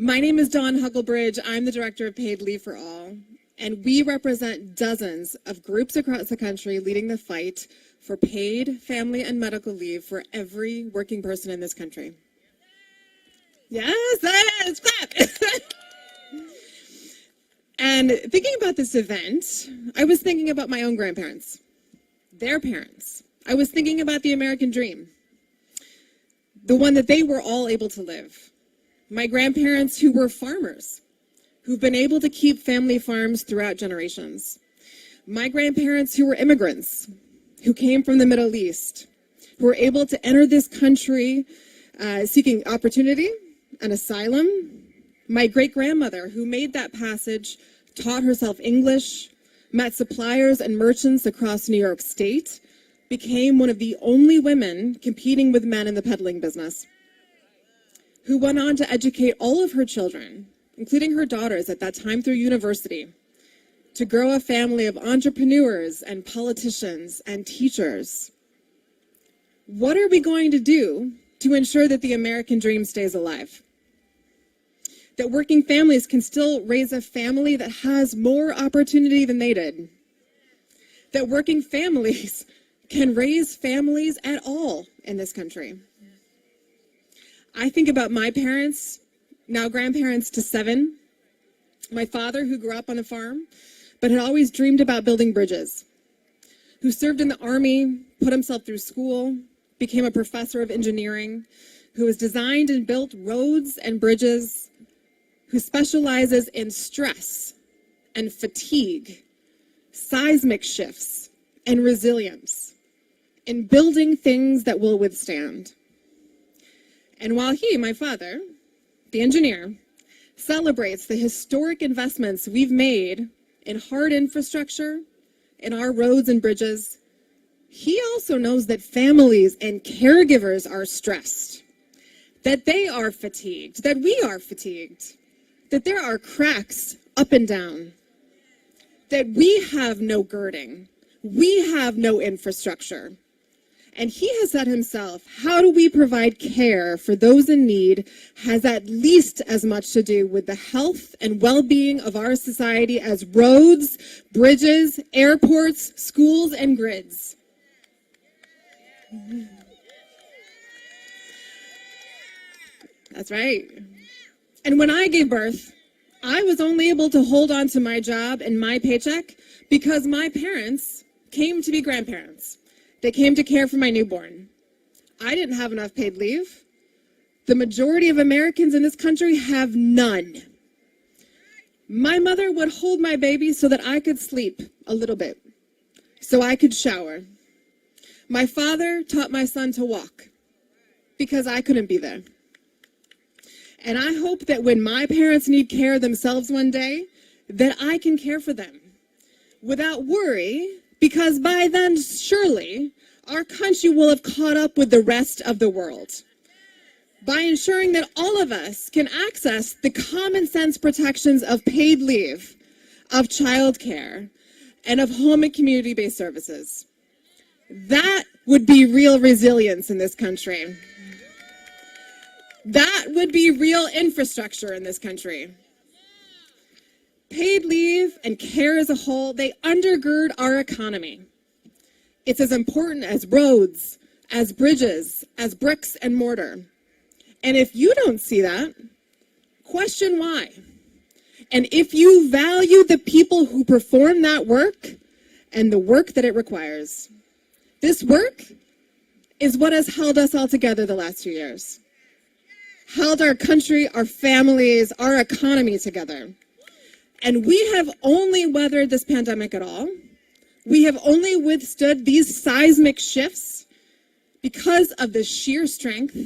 My name is Dawn Hucklebridge. I'm the director of Paid Leave for All, and we represent dozens of groups across the country leading the fight for paid family and medical leave for every working person in this country. Yes, clap! And thinking about this event, I was thinking about my own grandparents, their parents. I was thinking about the American dream, the one that they were all able to live. My grandparents who were farmers, who've been able to keep family farms throughout generations. My grandparents who were immigrants, who came from the Middle East, who were able to enter this country seeking opportunity and asylum. My great-grandmother who made that passage, taught herself English, met suppliers and merchants across New York State, became one of the only women competing with men in the peddling business, who went on to educate all of her children, including her daughters at that time through university, to grow a family of entrepreneurs and politicians and teachers. What are we going to do to ensure that the American dream stays alive? That working families can still raise a family that has more opportunity than they did? That working families can raise families at all in this country? I think about my parents, now grandparents to 7, my father who grew up on a farm, but had always dreamed about building bridges, who served in the Army, put himself through school, became a professor of engineering, who has designed and built roads and bridges, who specializes in stress and fatigue, seismic shifts and resilience, in building things that will withstand. And while he, my father, the engineer, celebrates the historic investments we've made in hard infrastructure, in our roads and bridges, he also knows that families and caregivers are stressed, that they are fatigued, that we are fatigued, that there are cracks up and down, that we have no girding, we have no infrastructure. And he has said himself, how do we provide care for those in need has at least as much to do with the health and well-being of our society as roads, bridges, airports, schools, and grids. That's right. And when I gave birth, I was only able to hold on to my job and my paycheck because my parents came to be grandparents. They came to care for my newborn. I didn't have enough paid leave. The majority of Americans in this country have none. My mother would hold my baby so that I could sleep a little bit, so I could shower. My father taught my son to walk because I couldn't be there. And I hope that when my parents need care themselves one day, that I can care for them without worry, because by then, surely, our country will have caught up with the rest of the world by ensuring that all of us can access the common sense protections of paid leave, of childcare, and of home and community-based services. That would be real resilience in this country. That would be real infrastructure in this country. Paid leave and care as a whole, they undergird our economy. It's as important as roads, as bridges, as bricks and mortar. And if you don't see that, question why. And if you value the people who perform that work and the work that it requires, this work is what has held us all together the last 2 years. Held our country, our families, our economy together. And we have only weathered this pandemic at all. We have only withstood these seismic shifts because of the sheer strength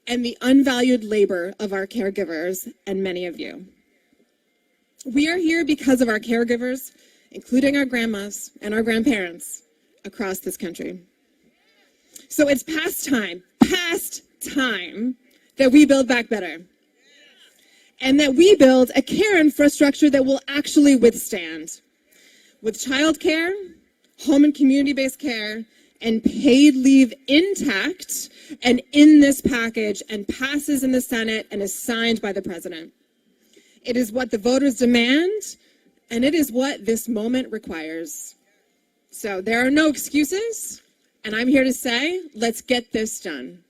and the unvalued labor of our caregivers and many of you. We are here because of our caregivers, including our grandmas and our grandparents across this country. So it's past time that we build back better. And that we build a care infrastructure that will actually withstand. With childcare, home and community-based care, and paid leave intact and in this package and passes in the Senate and is signed by the president. It is what the voters demand, and it is what this moment requires. So there are no excuses, and I'm here to say, let's get this done.